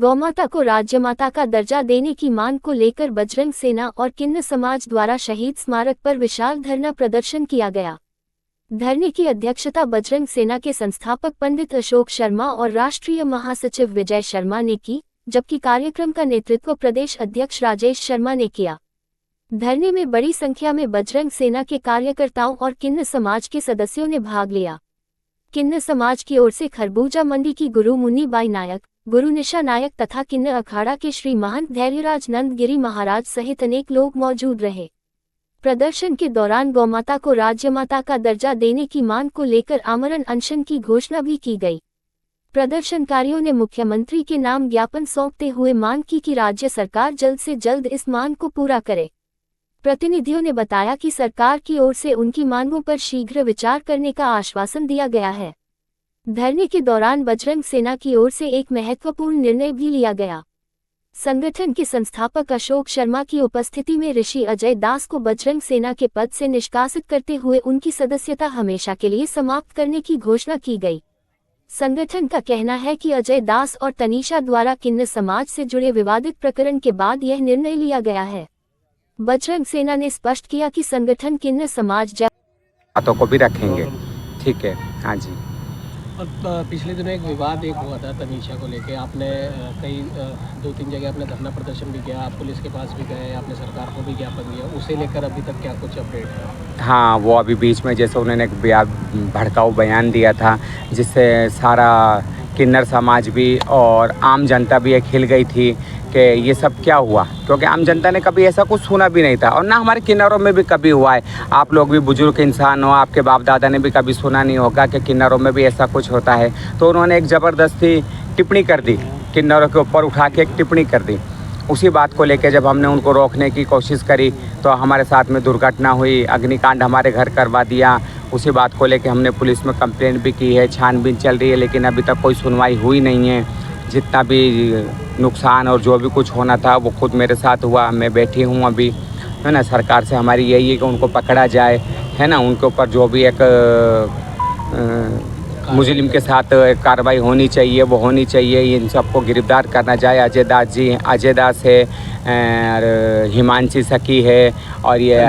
गौमाता को राज्यमाता का दर्जा देने की मांग को लेकर बजरंग सेना और किन्न समाज द्वारा शहीद स्मारक पर विशाल धरना प्रदर्शन किया गया। धरने की अध्यक्षता बजरंग सेना के संस्थापक पंडित अशोक शर्मा और राष्ट्रीय महासचिव विजय शर्मा ने की, जबकि कार्यक्रम का नेतृत्व प्रदेश अध्यक्ष राजेश शर्मा ने किया। धरने में बड़ी संख्या में बजरंग सेना के कार्यकर्ताओं और किन्न समाज के सदस्यों ने भाग लिया। किन्न समाज की ओर से खरबूजा मंडी की गुरु मुन्नी बाई नायक, गुरु निशा नायक तथा किन्न अखाड़ा के श्री महंत धैर्यराज नंद गिरी महाराज सहित अनेक लोग मौजूद रहे। प्रदर्शन के दौरान गौमाता को राज्यमाता का दर्जा देने की मांग को लेकर आमरण अनशन की घोषणा भी की गई। प्रदर्शनकारियों ने मुख्यमंत्री के नाम ज्ञापन सौंपते हुए मांग की कि राज्य सरकार जल्द से जल्द इस मांग को पूरा करे। प्रतिनिधियों ने बताया कि सरकार की ओर से उनकी मांगों पर शीघ्र विचार करने का आश्वासन दिया गया है। धरने के दौरान बजरंग सेना की ओर से एक महत्वपूर्ण निर्णय भी लिया गया। संगठन के संस्थापक अशोक शर्मा की उपस्थिति में ऋषि अजय दास को बजरंग सेना के पद से निष्कासित करते हुए उनकी सदस्यता हमेशा के लिए समाप्त करने की घोषणा की गई। संगठन का कहना है कि अजय दास और तनीषा द्वारा किन्न समाज से जुड़े विवादित प्रकरण के बाद यह निर्णय लिया गया है। बजरंग सेना ने स्पष्ट किया कि संगठन किन्न समाज बातों को भी रखेंगे। ठीक है, हाँ जी। और पिछले दिनों एक विवाद हुआ था तनीषा को लेके, आपने कई 2-3 जगह आपने धरना प्रदर्शन भी किया, आप पुलिस के पास भी गए, आपने सरकार को भी ज्ञापन दिया, उसे लेकर अभी तक क्या कुछ अपडेट है? हाँ, वो अभी बीच में जैसे उन्होंने एक भड़काऊ बयान दिया था, जिससे सारा किन्नर समाज भी और आम जनता भी एक हिल गई थी कि ये सब क्या हुआ, क्योंकि आम जनता ने कभी ऐसा कुछ सुना भी नहीं था और ना हमारे किन्नरों में भी कभी हुआ है। आप लोग भी बुजुर्ग इंसान हो, आपके बाप दादा ने भी कभी सुना नहीं होगा कि किन्नरों में भी ऐसा कुछ होता है। तो उन्होंने एक ज़बरदस्ती टिप्पणी कर दी, किन्नरों के ऊपर उठा के एक टिप्पणी कर दी। उसी बात को लेकर जब हमने उनको रोकने की कोशिश करी तो हमारे साथ में दुर्घटना हुई, अग्निकांड हमारे घर करवा दिया। उसी बात को लेकर हमने पुलिस में कंप्लेंट भी की है, छानबीन चल रही है, लेकिन अभी तक कोई सुनवाई हुई नहीं है। जितना भी नुकसान और जो भी कुछ होना था वो खुद मेरे साथ हुआ। मैं बैठी हूँ अभी, है ना। सरकार से हमारी यही है कि उनको पकड़ा जाए, है ना। उनके ऊपर जो भी एक मुजरिम के साथ कार्रवाई होनी चाहिए वो होनी चाहिए। इन सबको गिरफ्तार करना जाए। अजय दास है और हिमांशी सखी है और ये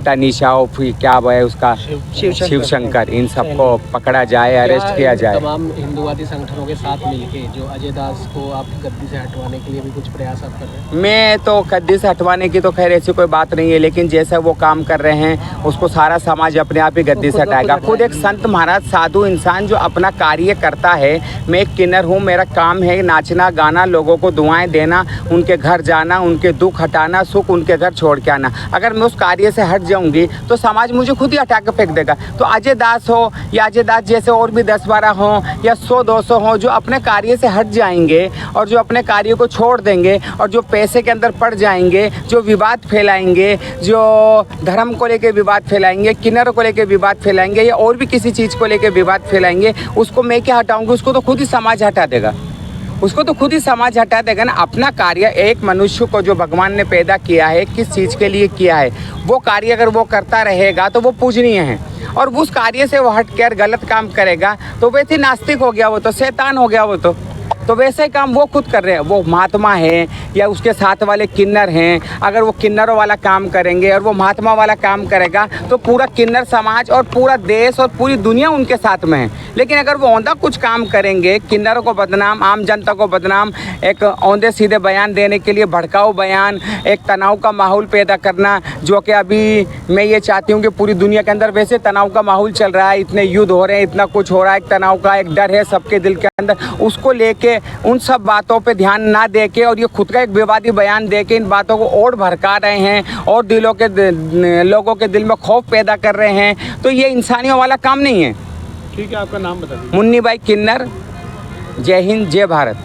तनीषा क्या है उसका शिव शंकर, इन सबको पकड़ा जाए, अरेस्ट किया जाए। तमाम हिंदुवादी संगठनों के साथ मिलके जो अजय दास को आप गद्दी से हटवाने के लिए भी कुछ प्रयास आप कर रहे हैं? मैं तो गद्दी से हटवाने की तो खैर ऐसी कोई बात नहीं है, लेकिन जैसा वो काम कर रहे हैं उसको सारा समाज अपने आप ही गद्दी से हटाएगा। खुद एक संत महाराज साधु इंसान जो अपना कार्य करता है। मैं एक किन्नर हूँ, मेरा काम है नाचना गाना, लोगों को दुआएं देना, उनके घर जाना, उनके दुख हटाना, सुख उनके घर छोड़ के आना। अगर मैं उस कार्य से हट जाऊंगी तो समाज मुझे खुद ही हटा के फेंक देगा। तो अजय दास हो या अजय दास जैसे और भी 10-12 हों या 100-200 हों जो अपने कार्य से हट जाएंगे और जो अपने कार्य को छोड़ देंगे और जो पैसे के अंदर पड़ जाएंगे, जो विवाद फैलाएंगे, जो धर्म को लेकर विवाद फैलाएंगे, किन्नरों को लेकर विवाद फैलाएंगे या और भी किसी चीज़ को लेकर विवाद फैलाएंगे, उसको मैं क्या हटाऊंगी? उसको तो खुद ही समाज हटा देगा। उसको तो खुद ही समाज हटा देगा ना। अपना कार्य एक मनुष्य को जो भगवान ने पैदा किया है, किस चीज़ के लिए किया है, वो कार्य अगर वो करता रहेगा तो वो पूजनीय है। और उस कार्य से वो हट कर गलत काम करेगा तो वैसे नास्तिक हो गया, वो तो शैतान हो गया। वो तो वैसे काम वो खुद कर रहे हैं। वो महात्मा है या उसके साथ वाले किन्नर हैं, अगर वो किन्नरों वाला काम करेंगे और वो महात्मा वाला काम करेगा तो पूरा किन्नर समाज और पूरा देश और पूरी दुनिया उनके साथ में है। लेकिन अगर वो औंधा कुछ काम करेंगे, किन्नरों को बदनाम, आम जनता को बदनाम, एक औंधे सीधे बयान देने के लिए भड़काऊ बयान, एक तनाव का माहौल पैदा करना, जो कि अभी मैं ये चाहती हूँ कि पूरी दुनिया के अंदर वैसे तनाव का माहौल चल रहा है, इतने युद्ध हो रहे हैं, इतना कुछ हो रहा है, एक तनाव का एक डर है सबके दिल के अंदर, उसको लेके उन सब बातों पे ध्यान ना दे के और ये खुद का एक विवादी बयान दे के इन बातों को और भड़का रहे हैं और लोगों के दिल में खौफ पैदा कर रहे हैं। तो ये इंसानियों वाला काम नहीं है। ठीक है, आपका नाम बता दीजिए। मुन्नी बाई किन्नर। जय हिंद, जय भारत।